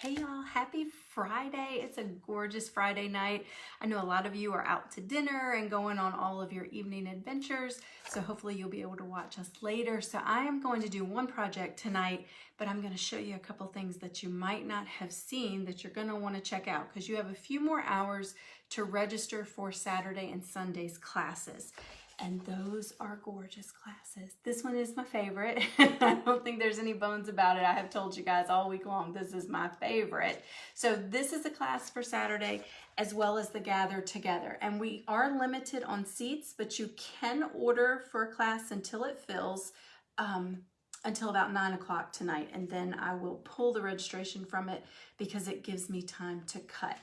Hey y'all, happy Friday. It's a gorgeous Friday night. I know a lot of you are out to dinner and going on all of your evening adventures, so hopefully you'll be able to watch us later. So I am going to do one project tonight, but I'm going to show you a couple things that you might not have seen that you're going to want to check out because you have a few more hours to register for Saturday and Sunday's classes. And those are gorgeous classes. This one is my favorite. I don't think there's any bones about it. I have told you guys all week long, this is my favorite. So this is a class for Saturday as well as the Gather Together. And we are limited on seats, but you can order for a class until it fills, until about 9 o'clock tonight. And then I will pull the registration from it because it gives me time to cut.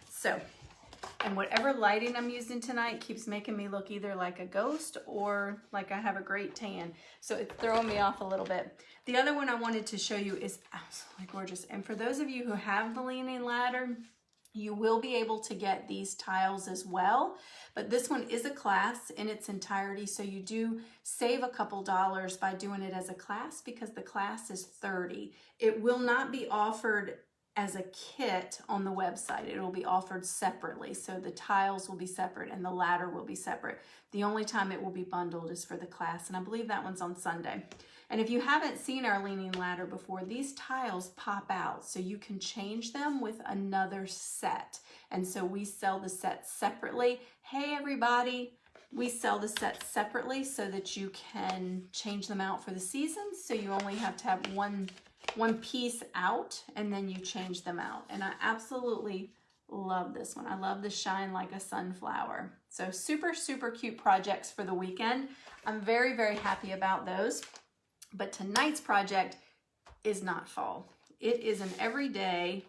And whatever lighting I'm using tonight keeps making me look either like a ghost or like I have a great tan. So it's throwing me off a little bit. The other one I wanted to show you is absolutely gorgeous. And for those of you who have the leaning ladder, you will be able to get these tiles as well. But this one is a class in its entirety. So you do save a couple dollars by doing it as a class because the class is $30. It will not be offered as a kit on the website. It will be offered separately. So the tiles will be separate and the ladder will be separate. The only time it will be bundled is for the class. And I believe that one's on Sunday. And if you haven't seen our leaning ladder before, these tiles pop out. So you can change them with another set. And so we sell the sets separately. Hey everybody, we sell the sets separately so that you can change them out for the seasons. So you only have to have one piece out and then you change them out. And I absolutely love this one. I love the Shine Like a Sunflower. So super, super cute projects for the weekend. I'm very, very happy about those. But tonight's project is not fall. It is an everyday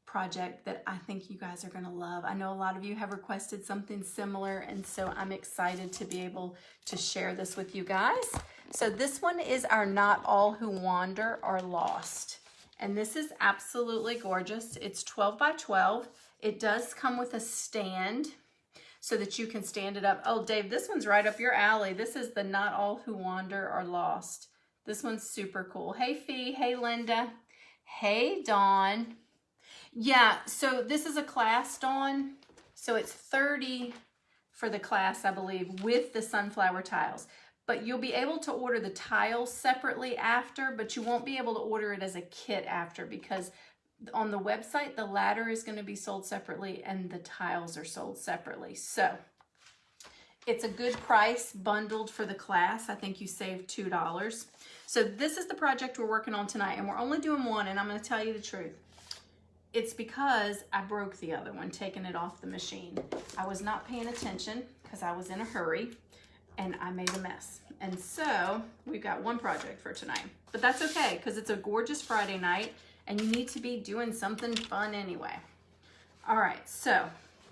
project that I think you guys are gonna love. I know a lot of you have requested something similar, and so I'm excited to be able to share this with you guys. So this one is our Not All Who Wander Are Lost. And this is absolutely gorgeous. It's 12 by 12. It does come with a stand so that you can stand it up. Oh, Dave, this one's right up your alley. This is the Not All Who Wander Are Lost. This one's super cool. Hey, Fee. Hey, Linda. Hey, Dawn. Yeah, so this is a class, Dawn. So it's $30 for the class, I believe, with the sunflower tiles. But you'll be able to order the tiles separately after, but you won't be able to order it as a kit after because on the website, the ladder is going to be sold separately and the tiles are sold separately. So it's a good price bundled for the class. I think you saved $2. So this is the project we're working on tonight, and we're only doing one, and I'm going to tell you the truth. It's because I broke the other one, taking it off the machine. I was not paying attention because I was in a hurry and I made a mess. And so we've got one project for tonight, but that's okay because it's a gorgeous Friday night and you need to be doing something fun anyway. All right, so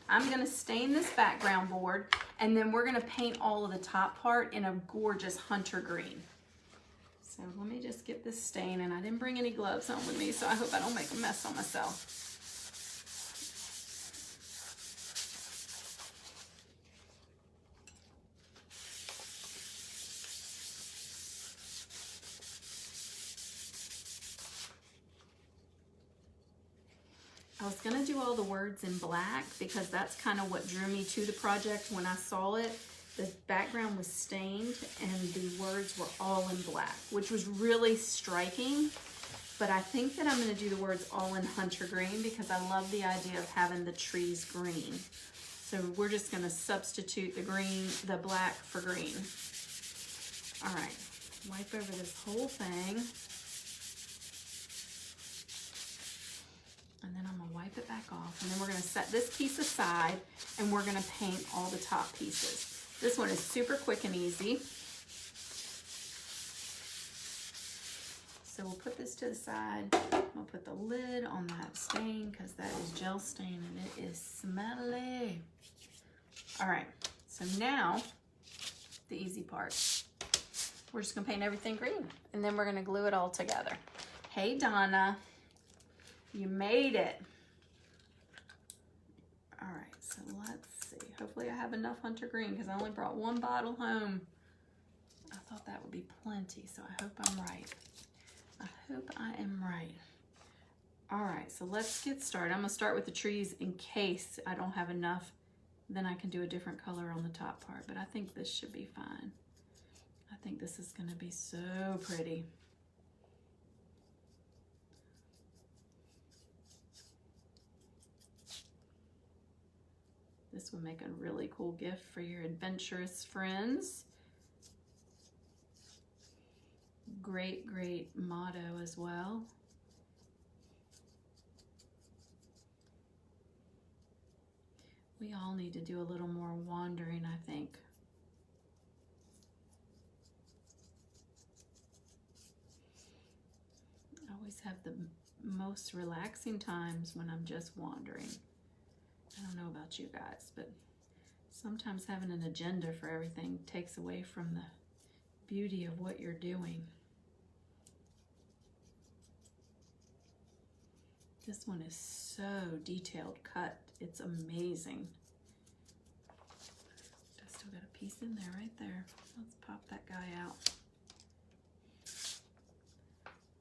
I'm gonna stain this background board and then we're gonna paint all of the top part in a gorgeous hunter green. So let me just get this stain, and I didn't bring any gloves home with me, so I hope I don't make a mess on myself. I was gonna do all the words in black because that's kind of what drew me to the project when I saw it. The background was stained and the words were all in black, which was really striking. But I think that I'm gonna do the words all in hunter green because I love the idea of having the trees green. So we're just gonna substitute the black for green. All right, wipe over this whole thing. And then I'm gonna wipe it back off. And then we're gonna set this piece aside and we're gonna paint all the top pieces. This one is super quick and easy. So we'll put this to the side. I'll put the lid on that stain because that is gel stain and it is smelly. All right, so now the easy part. We're just gonna paint everything green and then we're gonna glue it all together. Hey, Donna, you made it. All right, so let's see. Hopefully I have enough hunter green because I only brought one bottle home. I thought that would be plenty, so I hope I'm right. I hope I am right. All right, so let's get started. I'm gonna start with the trees in case I don't have enough. Then I can do a different color on the top part, but I think this should be fine. I think this is gonna be so pretty. This would make a really cool gift for your adventurous friends. Great, great motto as well. We all need to do a little more wandering, I think. I always have the most relaxing times when I'm just wandering. I don't know about you guys, but sometimes having an agenda for everything takes away from the beauty of what you're doing. This one is so detailed cut. It's amazing. I still got a piece in there right there. Let's pop that guy out.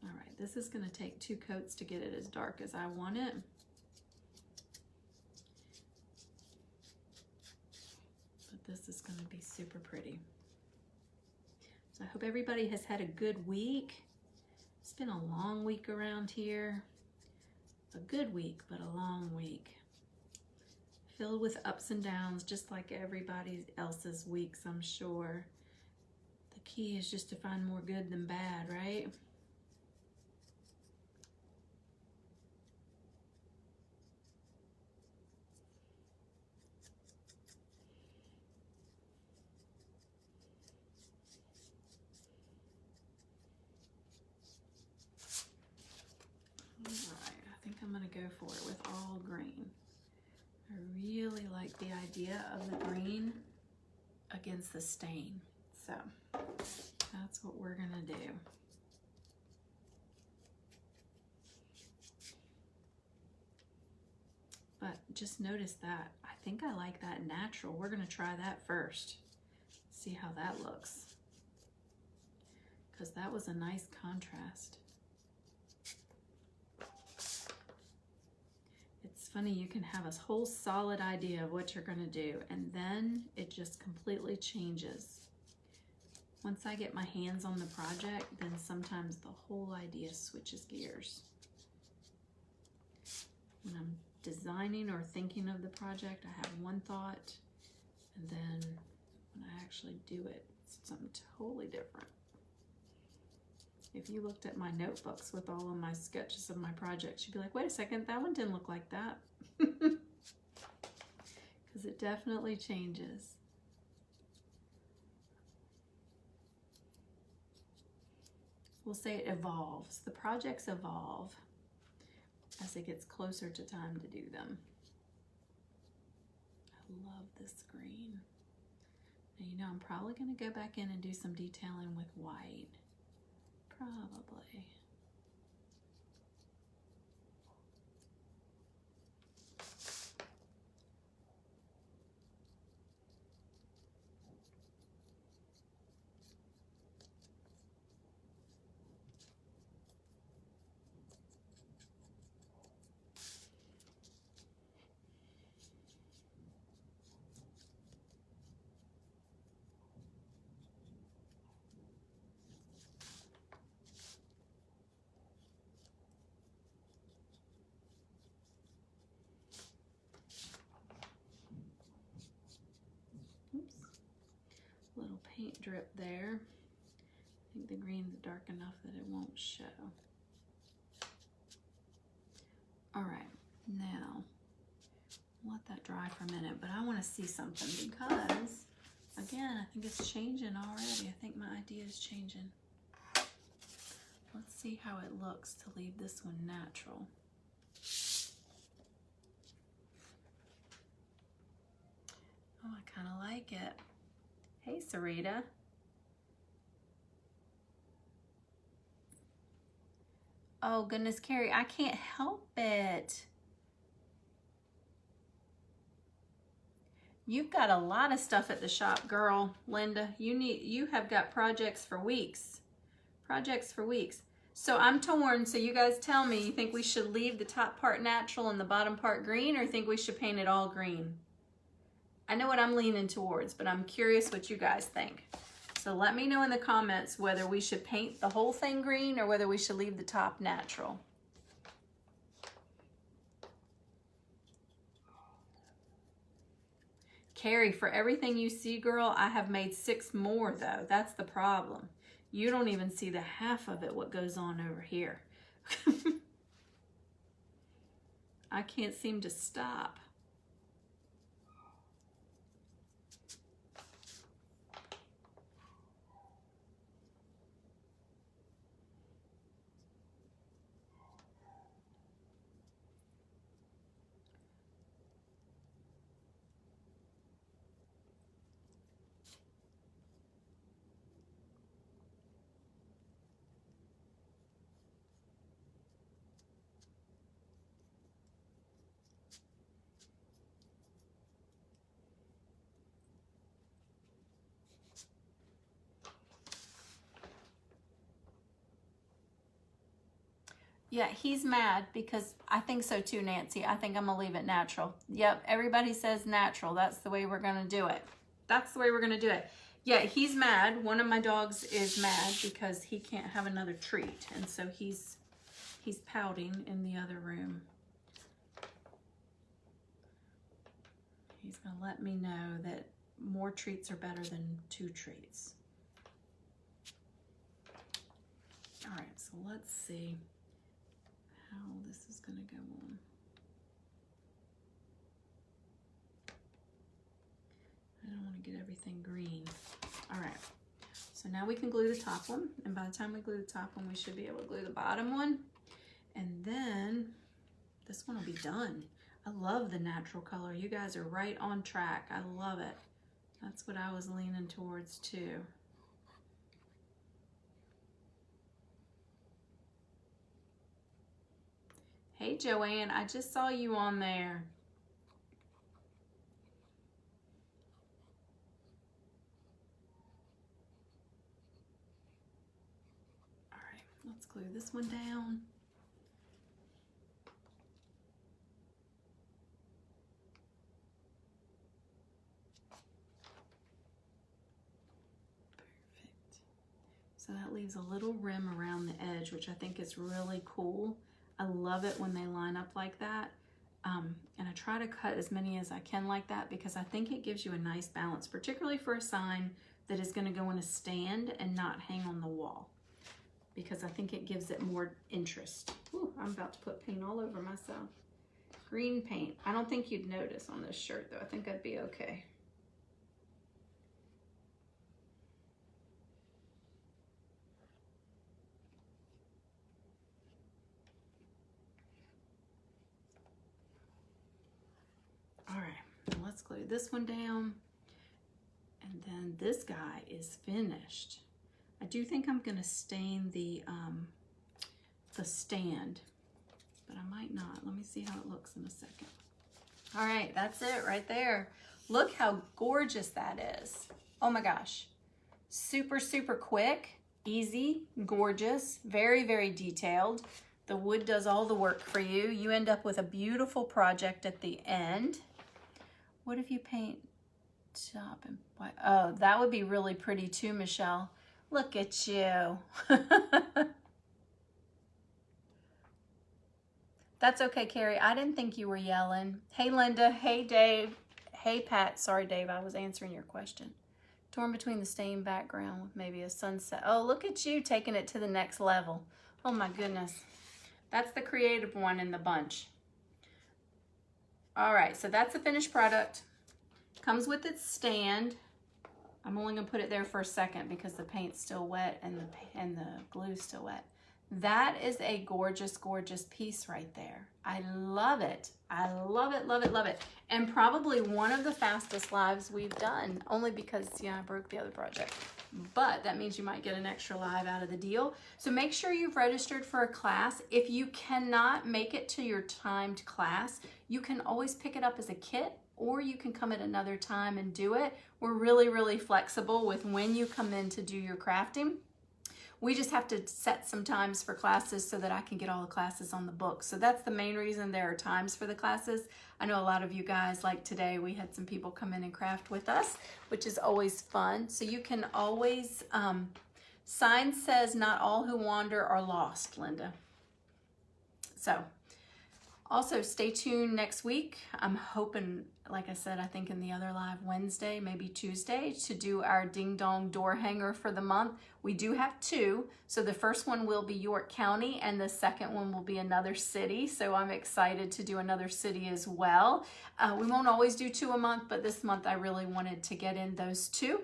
All right, this is gonna take 2 coats to get it as dark as I want it. But this is gonna be super pretty. So I hope everybody has had a good week. It's been a long week around here. A good week, but a long week. Filled with ups and downs, just like everybody else's weeks, I'm sure. The key is just to find more good than bad, right? All right, I think I'm gonna go for it with all green. I really like the idea of the green against the stain. So that's what we're gonna do. But just notice that. I think I like that natural. We're gonna try that first. See how that looks. Because that was a nice contrast. It's funny, you can have a whole solid idea of what you're gonna do, and then it just completely changes. Once I get my hands on the project, then sometimes the whole idea switches gears. When I'm designing or thinking of the project, I have one thought, and then when I actually do it, it's something totally different. If you looked at my notebooks with all of my sketches of my projects, you'd be like, wait a second, that one didn't look like that. Because it definitely changes. We'll say it evolves. The projects evolve as it gets closer to time to do them. I love this green. Now, you know, I'm probably going to go back in and do some detailing with white. Probably. Little paint drip there. I think the green's dark enough that it won't show. All right, now let that dry for a minute, but I want to see something because, again, I think it's changing already. I think my idea is changing. Let's see how it looks to leave this one natural. Oh, I kind of like it. Hey, Sarita. Oh, goodness, Carrie, I can't help it. You've got a lot of stuff at the shop, girl. Linda, you have got projects for weeks. Projects for weeks. So I'm torn, so you guys tell me, you think we should leave the top part natural and the bottom part green, or think we should paint it all green? I know what I'm leaning towards, but I'm curious what you guys think. So let me know in the comments whether we should paint the whole thing green or whether we should leave the top natural. Carrie, for everything you see, girl, I have made 6 more though. That's the problem. You don't even see the half of it, what goes on over here. I can't seem to stop. Yeah, he's mad because I think so too, Nancy. I think I'm gonna leave it natural. Yep, everybody says natural. That's the way we're gonna do it. That's the way we're gonna do it. Yeah, he's mad. One of my dogs is mad because he can't have another treat. And so he's pouting in the other room. He's gonna let me know that more treats are better than 2 treats. All right, so let's see how this is gonna go on. I don't want to get everything green. All right, so now we can glue the top one, and by the time we glue the top one, we should be able to glue the bottom one, and then this one will be done. I love the natural color. You guys are right on track. I love it. That's what I was leaning towards too. Hey Joanne, I just saw you on there. All right, let's glue this one down. Perfect. So that leaves a little rim around the edge, which I think is really cool. I love it when they line up like that. And I try to cut as many as I can like that because I think it gives you a nice balance, particularly for a sign that is going to go in a stand and not hang on the wall, because I think it gives it more interest. Ooh, I'm about to put paint all over myself. Green paint. I don't think you'd notice on this shirt though. I think I'd be okay. All right, let's glue this one down. And then this guy is finished. I do think I'm gonna stain the stand, but I might not. Let me see how it looks in a second. All right, that's it right there. Look how gorgeous that is. Oh my gosh. Super, super quick, easy, gorgeous, very, very detailed. The wood does all the work for you. You end up with a beautiful project at the end. What if you paint top and white? Oh, that would be really pretty too, Michelle. Look at you. That's okay, Carrie. I didn't think you were yelling. Hey, Linda. Hey, Dave. Hey, Pat. Sorry, Dave. I was answering your question. Torn between the stained background with maybe a sunset. Oh, look at you taking it to the next level. Oh, my goodness. That's the creative one in the bunch. All right, so that's the finished product. Comes with its stand. I'm only gonna put it there for a second because the paint's still wet and the glue's still wet. That is a gorgeous, gorgeous piece right there. I love it. I love it, love it, love it. And probably one of the fastest lives we've done, only because, yeah, I broke the other project. But that means you might get an extra live out of the deal. So make sure you've registered for a class. If you cannot make it to your timed class, you can always pick it up as a kit, or you can come at another time and do it. We're really, really flexible with when you come in to do your crafting. We just have to set some times for classes so that I can get all the classes on the book. So that's the main reason there are times for the classes. I know a lot of you guys, like today, we had some people come in and craft with us, which is always fun. So you can always, sign says not all who wander are lost, Linda. So also stay tuned next week. I'm hoping, like I said, I think in the other live Wednesday, maybe Tuesday, to do our Ding Dong door hanger for the month. We do have two. So the first one will be York County and the second one will be another city. So I'm excited to do another city as well. We won't always do 2 a month, but this month I really wanted to get in those 2.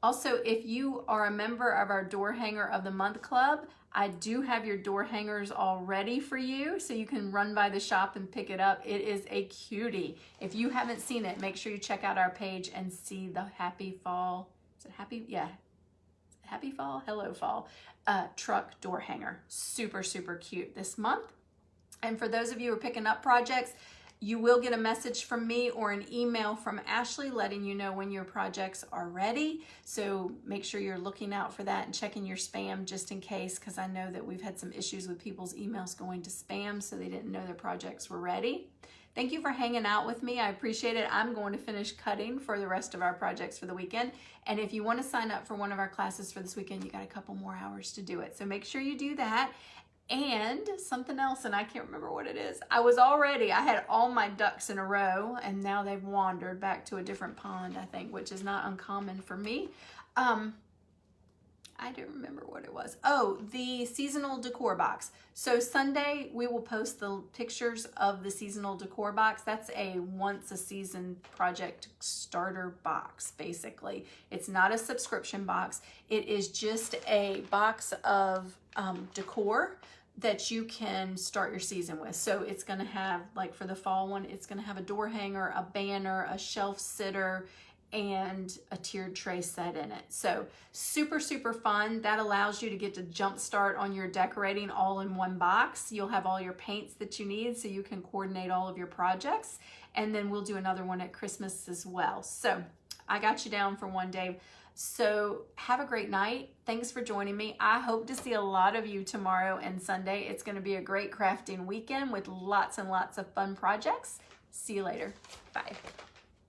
Also, if you are a member of our Door Hanger of the Month Club, I do have your door hangers all ready for you, so you can run by the shop and pick it up. It is a cutie. If you haven't seen it, make sure you check out our page and see the Happy Fall, is it Happy? Yeah. Happy Fall? Hello Fall. Truck door hanger. Super, super cute this month. And for those of you who are picking up projects, you will get a message from me or an email from Ashley letting you know when your projects are ready. So make sure you're looking out for that and checking your spam just in case, because I know that we've had some issues with people's emails going to spam, so they didn't know their projects were ready. Thank you for hanging out with me. I appreciate it. I'm going to finish cutting for the rest of our projects for the weekend. And if you want to sign up for one of our classes for this weekend, you got a couple more hours to do it. So make sure you do that. And something else, and I can't remember what it is. I had all my ducks in a row, and now they've wandered back to a different pond, I think, which is not uncommon for me. I don't remember what it was. Oh, the seasonal decor box. So Sunday, we will post the pictures of the seasonal decor box. That's a once a season project starter box, basically. It's not a subscription box. It is just a box of decor that you can start your season with. So it's gonna have, like for the fall one, it's gonna have a door hanger, a banner, a shelf sitter, and a tiered tray set in it. So super, super fun. That allows you to get to jump start on your decorating all in one box. You'll have all your paints that you need so you can coordinate all of your projects. And then we'll do another one at Christmas as well. So I got you down for one day. So have a great night. Thanks for joining me. I hope to see a lot of you tomorrow and Sunday. It's going to be a great crafting weekend with lots and lots of fun projects. See you later. Bye.